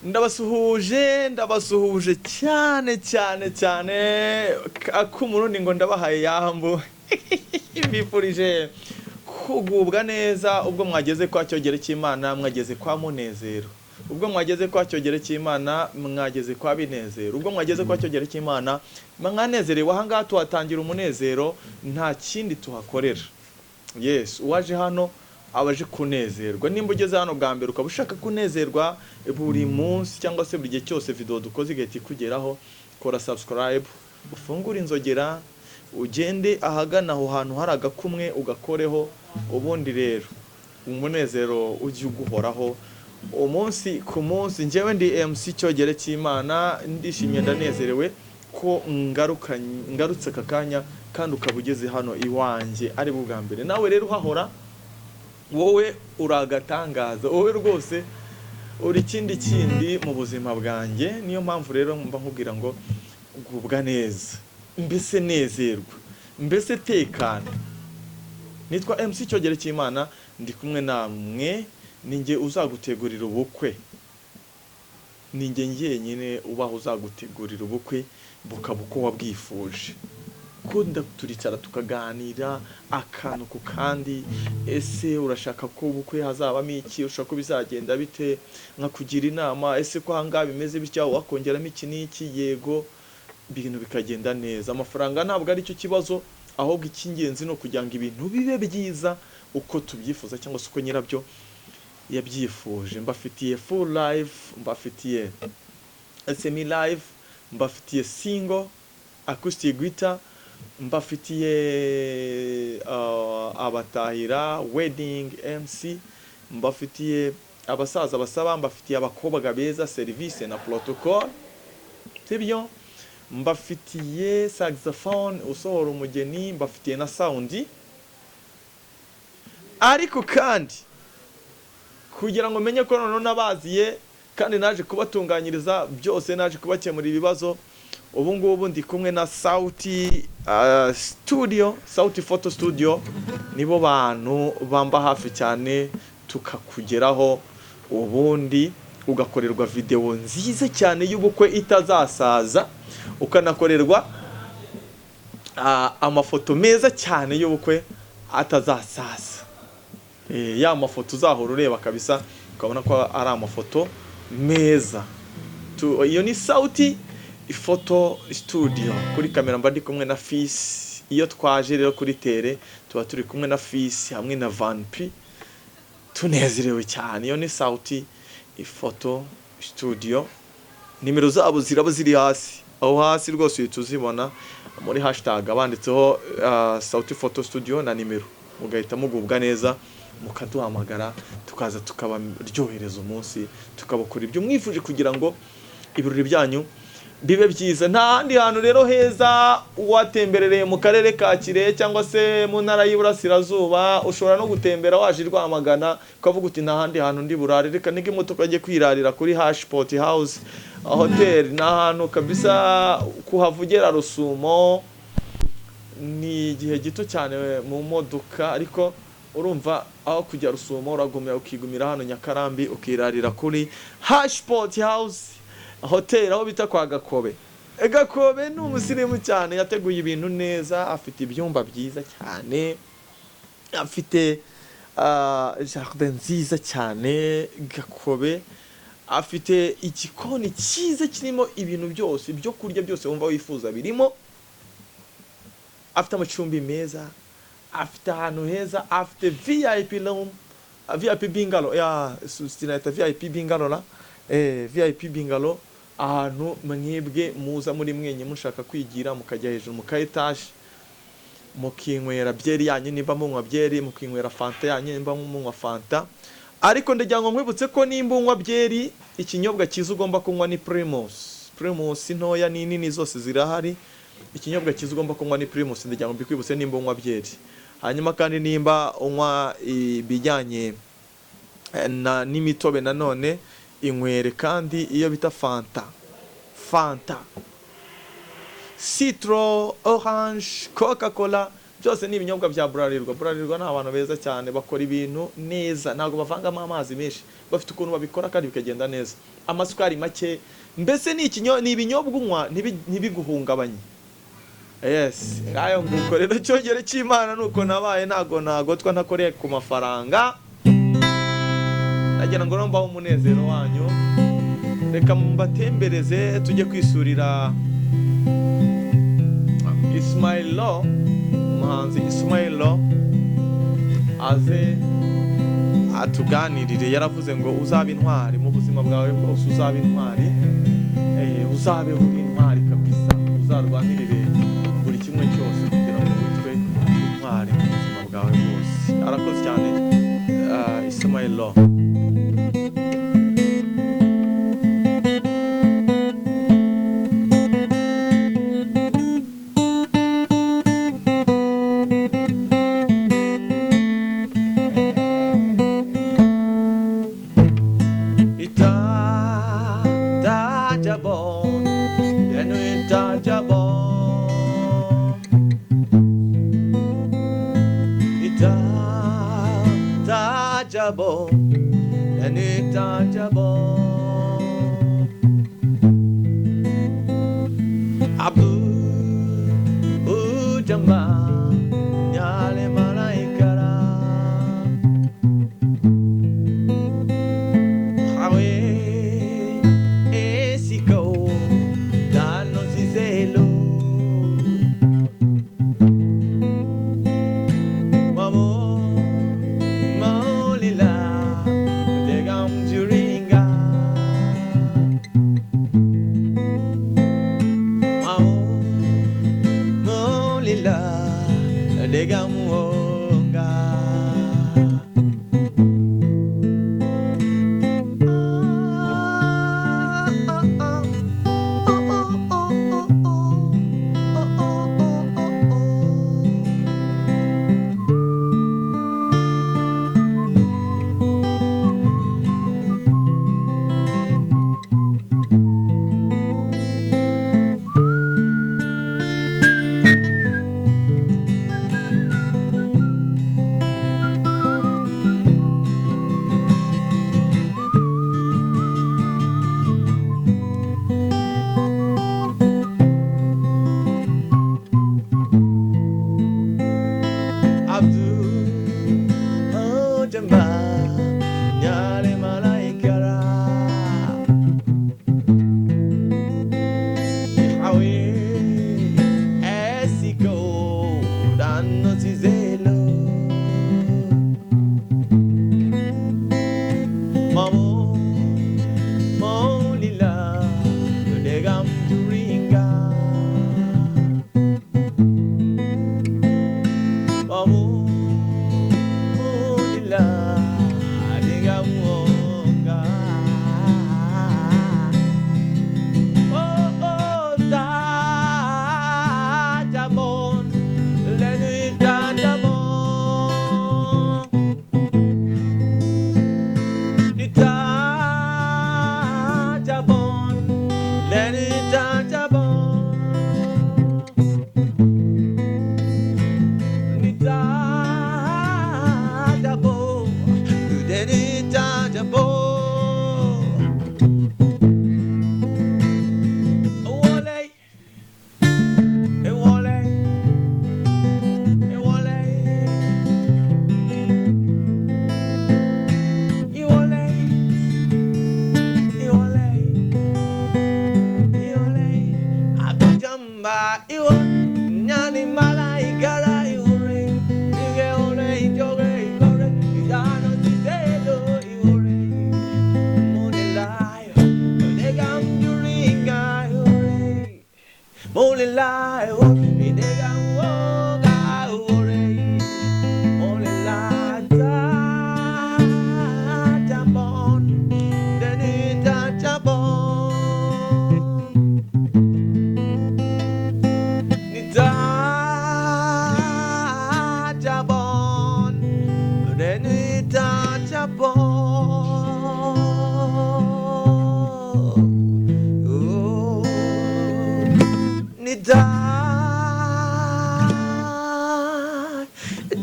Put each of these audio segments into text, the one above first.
ndabasuhuje cyane cyane cyane ak'umurundi ngo ndabahaye yambu mbifurije kugubwa neza ubwo mwageze kwa cyogere cy'Imana, mwageze kwa munezero. Ubwo mwageze kwa cyogere cy'Imana, mwageze kwa binezero. Ubwo mwageze kwa cyogere cy'Imana, mwanezerewe. Aha ngaha tuhatangira umunezero, nta kindi tuhakorera. Yes, uwaje hano abaje kunezerwa. Nimba ugeze hano bwa mbere ukaba ushaka kunezerwa buri munsi cyangwa se buri gihe cyose video dukoze igahita ikugeraho, kora subscribe, ufungure inzogera, ugende ahagana aho hantu hari agakumwe ugakoreho. Ubundi rero umunezero ujye uguhoraho umunsi ku munsi. Njyewe ndi MC Cyogere cy'Imana, ndishimye ndanezerewe ko ngarutse aka kanya kandi ukaba ugeze hano iwanjye ari bwa mbere. Nawe rero uhahora, wowe uragatangaza, wowe rwose uri kindi mu buzima bwanjye. Niyo mpamvu rero mba nkubwira ngo gubwa neza, mbese nezerwa, mbese tekana. Nitwa MC Cyogere cy'Imana, ndi kumwe namwe. Ninjye uzagutegurira ubukwe, ninjye nyenyine ubaho uzagutegurira ubukwe bukaba uko wabwifuje. Kunda turicara tukaganira akantu ku kandi. Ese urashaka ko ubukwe hazabamo iki? Ushaka ko bizagenda bite? Nkakugira inama. Ese ko hanga bimeze bitya wakongeramo iki n'iki? Yego, ibintu bikagenda neza. Amafaranga ntabwo ari cyo kibazo, ahubwo icy'ingenzi no kugira ngo ibintu bibe byiza uko tubyifuza cyangwa se uko nyirabyo yabyifuje. Mbafitiye full live, mbafitiye semi live, mbafitiye single acoustic guitar, mbafitiye abatahira wedding MC, mbafitiye abasaza basaba, mbafitiye abakobwa beza service na protocol, sibyo? Mbafitiye saxophone usohora umugeni, mbafitiye na sound. Ariko kandi kugira ngo menye ko none nabaziye kandi naje kubatunganyiriza byose, naje kubakemura ibibazo. Ubu ngubu ndi kumwe na Sauti Studio, Sauti Photo Studio. Nibo bantu bamba hafi cyane tukakugeraho, ubundi ugakorerwa video nziza cyane y'ubukwe itazasaza, ukanakorerwa amafoto meza cyane y'ubukwe atazasaza. Ya mafoto uzahora ureba kabisa ukabona ko ari amafoto meza. Iyo ni Sauti Photo Studio. Kuri kamera mba ndi kumwe na Fils. Iyo twaje rero kuri tere tuba turi kumwe na Fils hamwe na Van P, tunezerewe cyane. Iyo ni Sauti Photo Studio. Nimero zabo ziraba ziri hasi, aho hasi rwose tuzibona muri hashtag abanditseho Sauti Photo Studio na nimero, mugahita mugubwa neza, mukaduhamagara tukaza tukabaryohereza umunsi, tukabakora ibyo mwifuje kugira ngo ibirori byanyu bibe byiza. Nta handi hantu rero heza watemberereye mu karere ka Kirehe cyangwa se mu ntara y'Iburasirazuba, ushobora no gutembera waje Rwamagana ukavuga uti nta handi hantu ndi burare, reka nige imodoka ajye kwirarira kuri Hashport House Hotel. Nta hantu kabisa kuhavugera Rusumo ni igihe gito cyane mu modoka, ariko urumva aho kujya Rusumo uragumya ukigumira hano Nyakarambi ukirarira kuri Hashport House Hotel, aho bita kwa Gakobe. Gakobe ni umusirimu cyane, yateguye ibintu neza, afite ibyumba byiza cyane, afite jardin nziza cyane. Gakobe afite igikoni cyiza kirimo ibintu byose, ibyo kurya byose wumva wifuza birimo. Afite amacumbi meza, afite ahantu heza, afite VIP room, VIP bungalow, sinayita VIP bungalow na VIP bungalow. Ahantu mwebwe muza muri mwenye mushaka kwigira, mukajya hejuru mu ka etage, mukinywera byeri yanyu nimba munywa byeri, mukinywera fanta yanyu nimba munywa fanta. Ariko ndagira ngo nkwibutse ko nimba unywa byeri, ikinyobwa cyiza ugomba kunywa ni Primus. Primus ntoya nini zose zirahari. Ikinyobwa cyiza ugomba kunywa ni Primus. Ndagira ngo mbikwibutse nimba unywa byeri. Hanyuma kandi nimba unywa ibijyanye n'imitobe nanone, inywere kandi iyo bita Fanta, Citro, Orange, Coca-Cola byose ni ibinyobwa bya Bralirwa. Bralirwa ni abantu beza cyane, bakora ibintu neza, ntabwo bavangamo amazi menshi, bafite ukuntu babikora kandi bikagenda neza, amasukari make, mbese ni ibinyobwa unywa ntibiguhungabanye. Yes, ngayo nguko rero cyongere cy'Imana nuko nabaye nagotwa ntakoreye ku mafaranga, nagira ngo mbaho umunezero wanyu. Reka mbatembereze tujye kwisurira Ismail Lo, umuhanzi Ismail Lo aze atuganirire. Yaravuze ngo uzabe intwari mu buzima bwawe bwose, uzabe intwari, uzabe uri intwari kabisa, uzarwanirire buri kimwe cyose kugira ngo witwe intwari mu buzima bwawe bwose. Arakoze cyane Ismail Lo.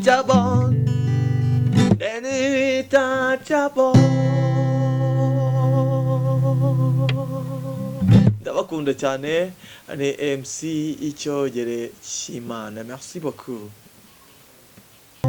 untouchable, untouchable. Ndabakunda cyane, ni MC Icyogere cy'Imana. Merci beaucoup.